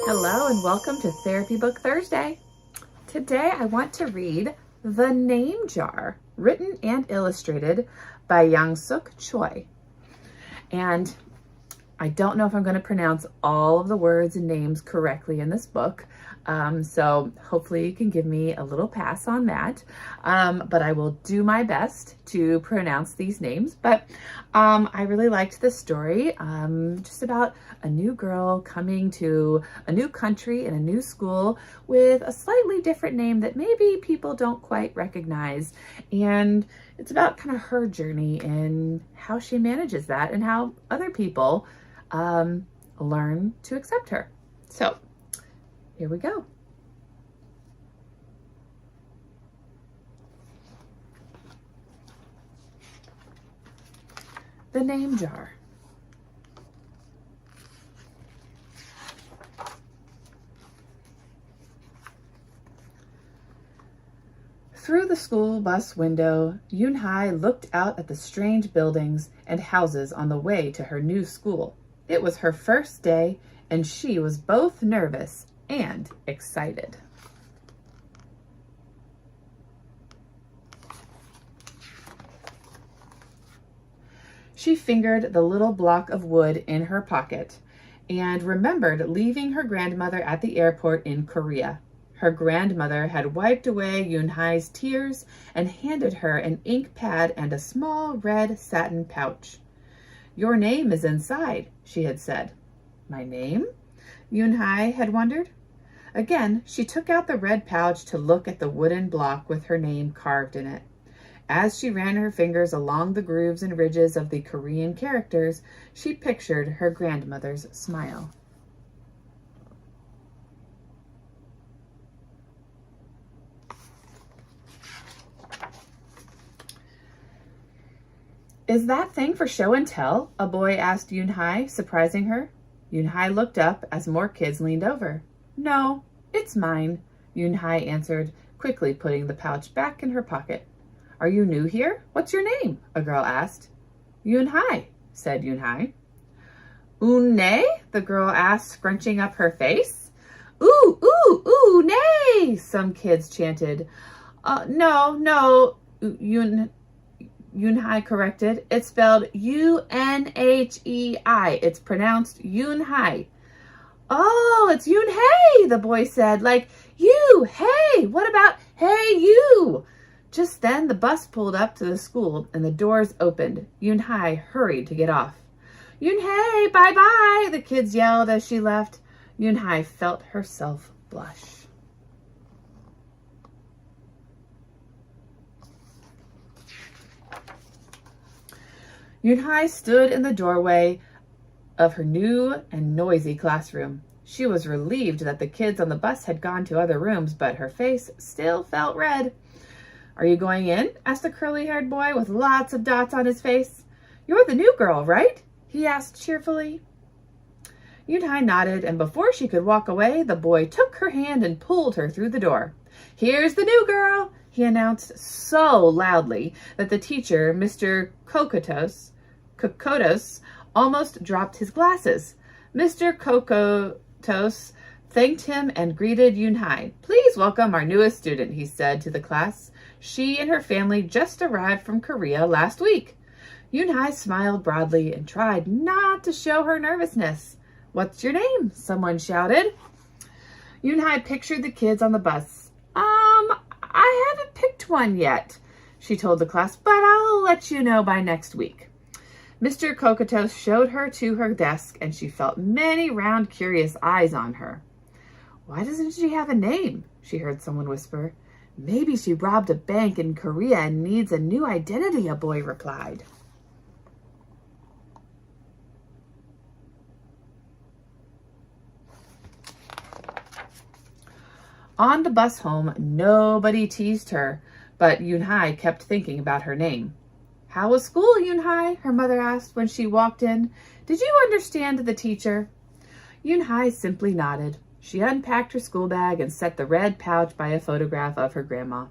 Hello and welcome to Therapy Book Thursday. Today I want to read The Name Jar, written and illustrated by Yangsook Choi. And I don't know if I'm going to pronounce all of the words and names correctly in this book, so hopefully you can give me a little pass on that, but I will do my best to pronounce these names. But I really liked this story, just about a new girl coming to a new country and a new school with a slightly different name that maybe people don't quite recognize. And it's about kind of her journey and how she manages that and how other people learn to accept her. So here we go. The Name Jar. Through the school bus window, Unhei looked out at the strange buildings and houses on the way to her new school. It was her first day, and she was both nervous and excited. She fingered the little block of wood in her pocket and remembered leaving her grandmother at the airport in Korea. Her grandmother had wiped away Unhei's tears and handed her an ink pad and a small red satin pouch. "Your name is inside," she had said. "My name?" Unhei had wondered. Again, she took out the red pouch to look at the wooden block with her name carved in it. As she ran her fingers along the grooves and ridges of the Korean characters, she pictured her grandmother's smile. "Is that thing for show and tell?" a boy asked Unhei, surprising her. Unhei looked up as more kids leaned over. "No, it's mine," Unhei answered, quickly putting the pouch back in her pocket. "Are you new here? What's your name?" a girl asked. "Unhei," said Unhei. "Unhei?" the girl asked, scrunching up her face. "Ooh, ooh, ooh, nay!" some kids chanted. No, Unhei corrected. "It's spelled U-N-H-E-I. It's pronounced Unhei." "Oh, it's Unhei," the boy said. "Like you, hey, what about hey you?" Just then the bus pulled up to the school and the doors opened. Unhei hurried to get off. "Unhei, bye-bye," the kids yelled as she left. Unhei felt herself blush. Unhei stood in the doorway of her new and noisy classroom. She was relieved that the kids on the bus had gone to other rooms, but her face still felt red. "Are you going in?" asked the curly-haired boy with lots of dots on his face. "You're the new girl, right?" he asked cheerfully. Unhei nodded, and before she could walk away, the boy took her hand and pulled her through the door. "Here's the new girl," he announced so loudly that the teacher, Mr. Kokotos, almost dropped his glasses. Mr. Kokotos thanked him and greeted Unhei. "Please welcome our newest student," he said to the class. "She and her family just arrived from Korea last week." Unhei smiled broadly and tried not to show her nervousness. "What's your name?" someone shouted. Unhei pictured the kids on the bus. I haven't picked one yet," she told the class, "but I'll let you know by next week." Mr. Kokotos showed her to her desk, and she felt many round, curious eyes on her. "Why doesn't she have a name?" she heard someone whisper. "Maybe she robbed a bank in Korea and needs a new identity," a boy replied. On the bus home, nobody teased her, but Unhei kept thinking about her name. "How was school, Unhei?" her mother asked when she walked in. "Did you understand the teacher?" Unhei simply nodded. She unpacked her school bag and set the red pouch by a photograph of her grandma.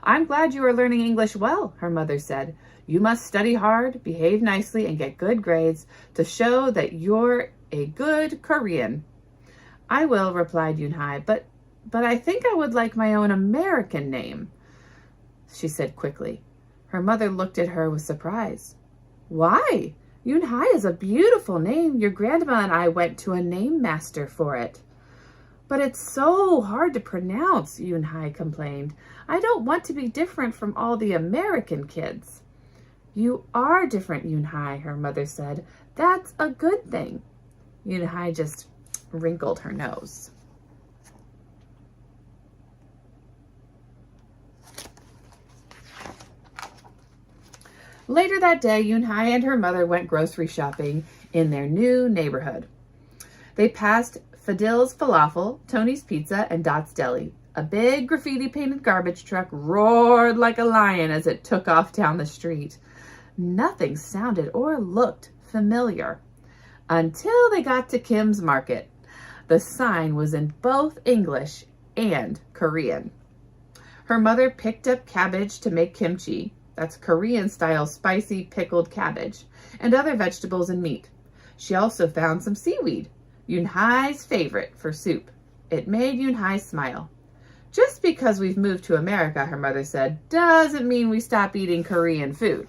"I'm glad you are learning English well," her mother said. "You must study hard, behave nicely, and get good grades to show that you're a good Korean." I will, replied Unhei, but I think I would like my own American name, she said quickly. Her mother looked at her with surprise. Why? Unhei is a beautiful name. Your grandma and I went to a name master for it. But it's so hard to pronounce, Unhei complained. I don't want to be different from all the American kids. You are different, Unhei, her mother said. That's a good thing. Unhei just wrinkled her nose. Later that day, Unhei and her mother went grocery shopping in their new neighborhood. They passed Fadil's Falafel, Tony's Pizza, and Dot's Deli. A big graffiti-painted garbage truck roared like a lion as it took off down the street. Nothing sounded or looked familiar until they got to Kim's Market. The sign was in both English and Korean. Her mother picked up cabbage to make kimchi, that's Korean-style spicy pickled cabbage, and other vegetables and meat. She also found some seaweed, Unhei's favorite, for soup. It made Unhei smile. Just because we've moved to America, her mother said, doesn't mean we stop eating Korean food.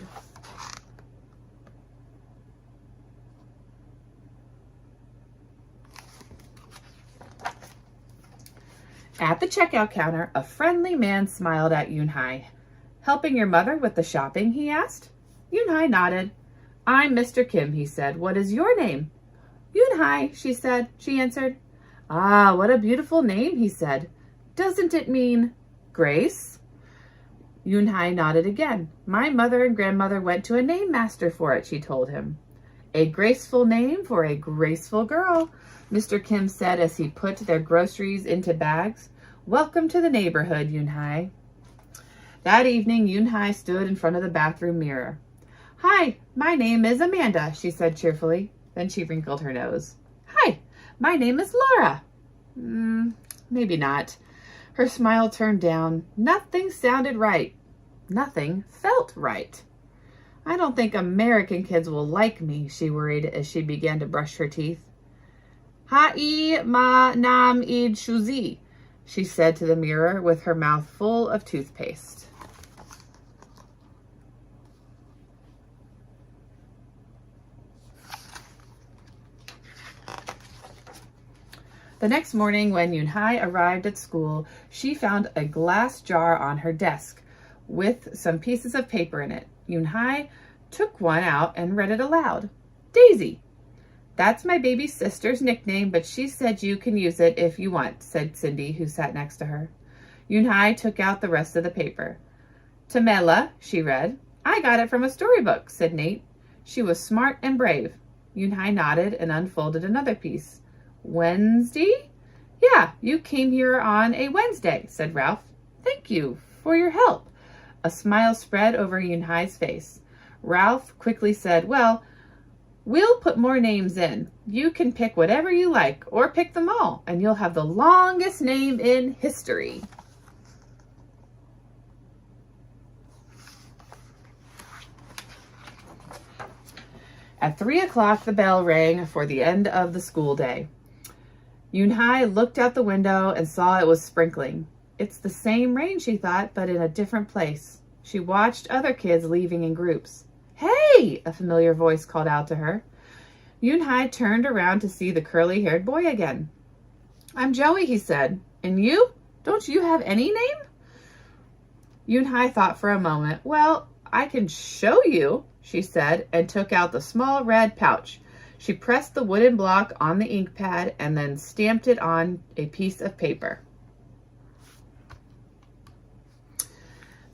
At the checkout counter, a friendly man smiled at Unhei. Helping your mother with the shopping, he asked. Unhei nodded. I'm Mr. Kim, he said. What is your name? Unhei, she answered. Ah, what a beautiful name, he said. Doesn't it mean grace? Unhei nodded again. My mother and grandmother went to a name master for it, she told him. A graceful name for a graceful girl, Mr. Kim said as he put their groceries into bags. Welcome to the neighborhood, Unhei. That evening, Unhei stood in front of the bathroom mirror. Hi, my name is Amanda, she said cheerfully. Then she wrinkled her nose. Hi, my name is Laura. Maybe not. Her smile turned down. Nothing sounded right. Nothing felt right. I don't think American kids will like me, she worried as she began to brush her teeth. Ha'i ma nam id shuzi, she said to the mirror with her mouth full of toothpaste. The next morning when Unhei arrived at school, she found a glass jar on her desk with some pieces of paper in it. Unhei took one out and read it aloud. Daisy. That's my baby sister's nickname, but she said you can use it if you want, said Cindy, who sat next to her. Unhei took out the rest of the paper. Tamela, she read. I got it from a storybook, said Nate. She was smart and brave. Unhei nodded and unfolded another piece. Wednesday? Yeah, you came here on a Wednesday, said Ralph. Thank you for your help. A smile spread over Unhei's face. Ralph quickly said, well, we'll put more names in. You can pick whatever you like, or pick them all, and you'll have the longest name in history. At 3 o'clock, the bell rang for the end of the school day. Unhei looked out the window and saw it was sprinkling. It's the same rain, she thought, but in a different place. She watched other kids leaving in groups. Hey! A familiar voice called out to her. Unhei turned around to see the curly-haired boy again. I'm Joey, he said. And you? Don't you have any name? Unhei thought for a moment. Well, I can show you, she said, and took out the small red pouch. She pressed the wooden block on the ink pad and then stamped it on a piece of paper.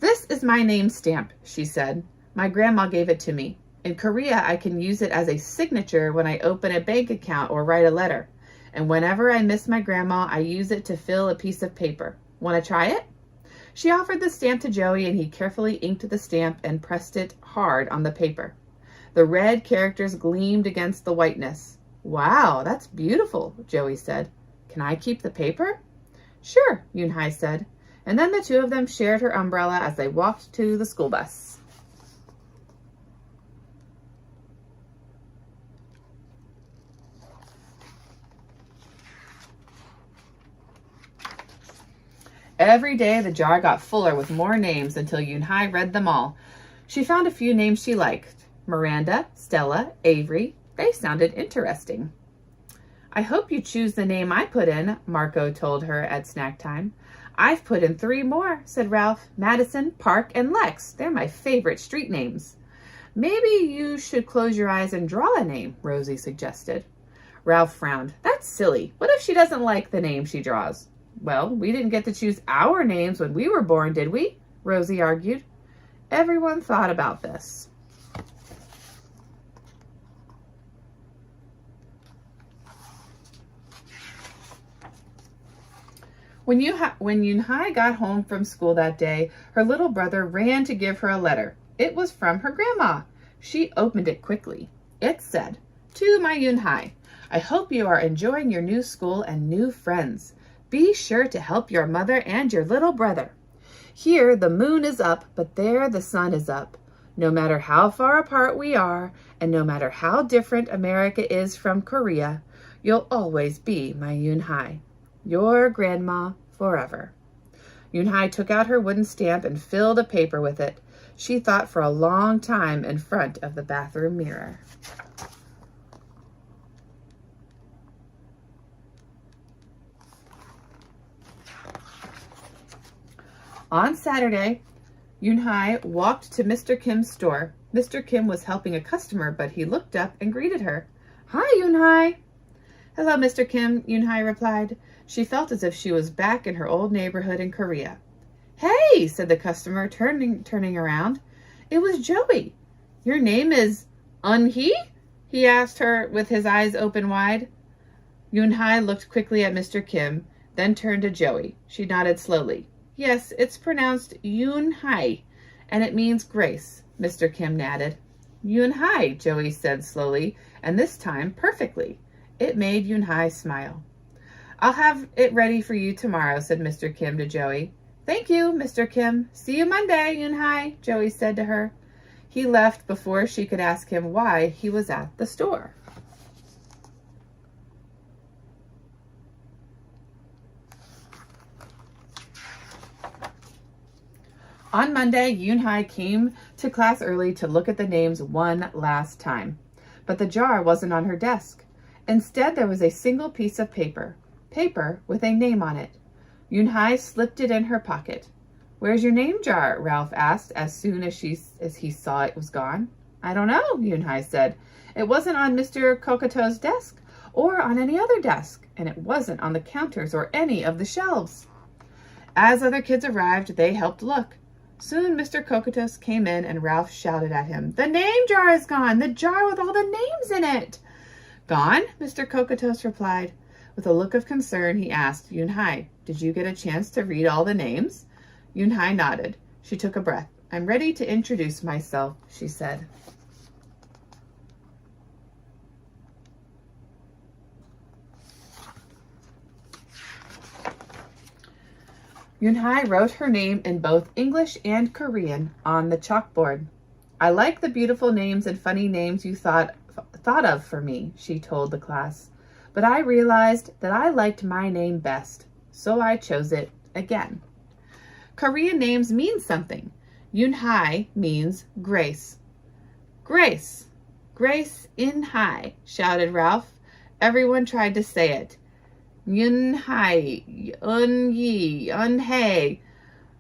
This is my name stamp, she said. My grandma gave it to me. In Korea, I can use it as a signature when I open a bank account or write a letter. And whenever I miss my grandma, I use it to fill a piece of paper. Want to try it? She offered the stamp to Joey, and he carefully inked the stamp and pressed it hard on the paper. The red characters gleamed against the whiteness. Wow, that's beautiful, Joey said. Can I keep the paper? Sure, Unhei said. And then the two of them shared her umbrella as they walked to the school bus. Every day the jar got fuller with more names until Unhei read them all. She found a few names she liked. Miranda, Stella, Avery. They sounded interesting. I hope you choose the name I put in, Marco told her at snack time. I've put in 3 more, said Ralph. Madison, Park, and Lex. They're my favorite street names. Maybe you should close your eyes and draw a name, Rosie suggested. Ralph frowned. That's silly. What if she doesn't like the name she draws? Well, we didn't get to choose our names when we were born, did we? Rosie argued. Everyone thought about this. When Unhei got home from school that day, her little brother ran to give her a letter. It was from her grandma. She opened it quickly. It said, "To my Unhei, I hope you are enjoying your new school and new friends. Be sure to help your mother and your little brother. Here the moon is up, but there the sun is up. No matter how far apart we are, and no matter how different America is from Korea, you'll always be my Unhei. Your grandma forever." Unhei took out her wooden stamp and filled a paper with it. She thought for a long time in front of the bathroom mirror. On Saturday, Unhei walked to Mr. Kim's store. Mr. Kim was helping a customer, but he looked up and greeted her. "Hi, Unhei." "Hello, Mr. Kim," Unhei replied. She felt as if she was back in her old neighborhood in Korea. "Hey," said the customer, turning around. It was Joey. "Your name is Unhei?" he asked her with his eyes open wide. Unhei looked quickly at Mr. Kim, then turned to Joey. She nodded slowly. "Yes, it's pronounced Unhei, and it means grace," Mr. Kim nodded. "Unhei," Joey said slowly, and this time perfectly. It made Unhei smile. "I'll have it ready for you tomorrow," said Mr. Kim to Joey. "Thank you, Mr. Kim. See you Monday, Unhei," Joey said to her. He left before she could ask him why he was at the store. On Monday, Unhei came to class early to look at the names one last time. But the jar wasn't on her desk. Instead, there was a single piece of paper with a name on it. Unhei slipped it in her pocket. "Where's your name jar?" Ralph asked as soon as he saw it was gone. "I don't know," Unhei said. "It wasn't on Mr. Kokoto's desk or on any other desk, and it wasn't on the counters or any of the shelves." As other kids arrived, they helped look. Soon Mr. Kokotos came in and Ralph shouted at him, "The name jar is gone! The jar with all the names in it!" "Gone?" Mr. Kokotos replied. With a look of concern, he asked, "Unhei, did you get a chance to read all the names?" Unhei nodded. She took a breath. "I'm ready to introduce myself," she said. Unhei wrote her name in both English and Korean on the chalkboard. "I like the beautiful names and funny names you thought of for me," she told the class. "But I realized that I liked my name best, so I chose it again." Korean names mean something. Unhei means grace. "Grace! Grace Unhei!" shouted Ralph. Everyone tried to say it. Unhei, Unhei.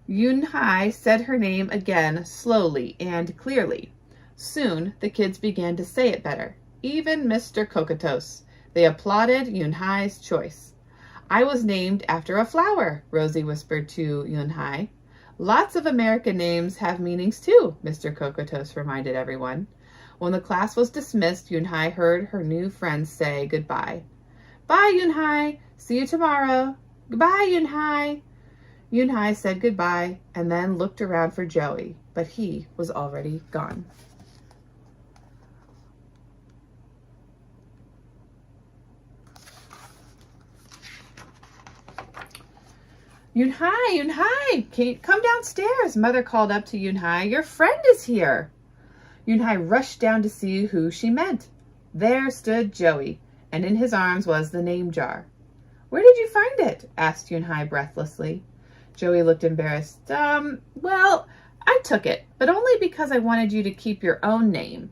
Unhei said her name again slowly and clearly. Soon the kids began to say it better, even Mr. Kokotos. They applauded Unhei's choice. "I was named after a flower," Rosie whispered to Unhei. "Lots of American names have meanings too," Mr. Kokotos reminded everyone. When the class was dismissed, Unhei heard her new friends say goodbye. "Bye, Unhei. See you tomorrow." "Goodbye, Unhei." Unhei said goodbye and then looked around for Joey, but he was already gone. "Unhei, Unhei, come downstairs," Mother called up to Unhei. "Your friend is here." Unhei rushed down to see who she meant. There stood Joey, and in his arms was the name jar. "Where did you find it?" asked Unhei breathlessly. Joey looked embarrassed. Well, I took it, but only because I wanted you to keep your own name.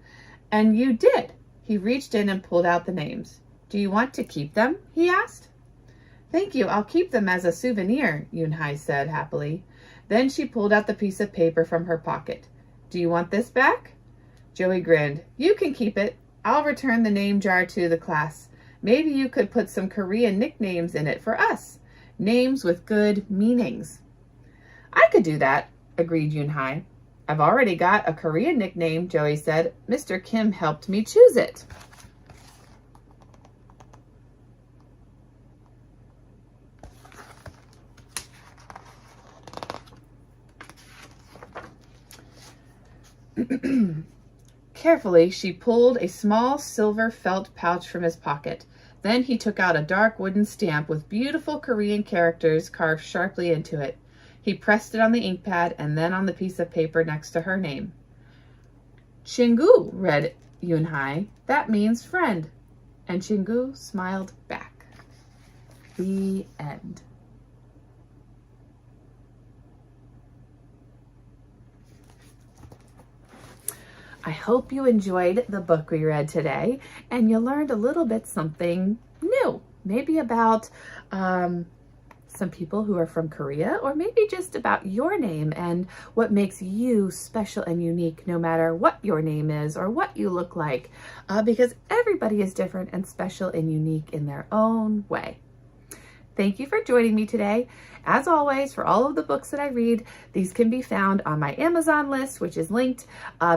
And you did. He reached in and pulled out the names. Do you want to keep them? He asked. Thank you. I'll keep them as a souvenir, Unhei said happily. Then she pulled out the piece of paper from her pocket. Do you want this back? Joey grinned. You can keep it. I'll return the name jar to the class. Maybe you could put some Korean nicknames in it for us. Names with good meanings. I could do that, agreed Unhei. I've already got a Korean nickname, Joey said. Mr. Kim helped me choose it. Carefully, she pulled a small silver felt pouch from his pocket. Then he took out a dark wooden stamp with beautiful Korean characters carved sharply into it. He pressed it on the ink pad and then on the piece of paper next to her name. Chingu, read Unhei. That means friend. And Chingu smiled back. The end. I hope you enjoyed the book we read today and you learned a little bit something new, maybe about some people who are from Korea, or maybe just about your name and what makes you special and unique no matter what your name is or what you look like, because everybody is different and special and unique in their own way. Thank you for joining me today. As always, for all of the books that I read, these can be found on my Amazon list, which is linked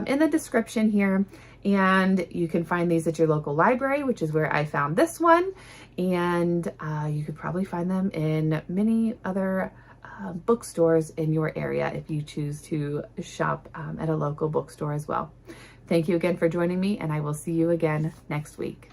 in the description here. And you can find these at your local library, which is where I found this one. And you could probably find them in many other bookstores in your area if you choose to shop at a local bookstore as well. Thank you again for joining me, and I will see you again next week.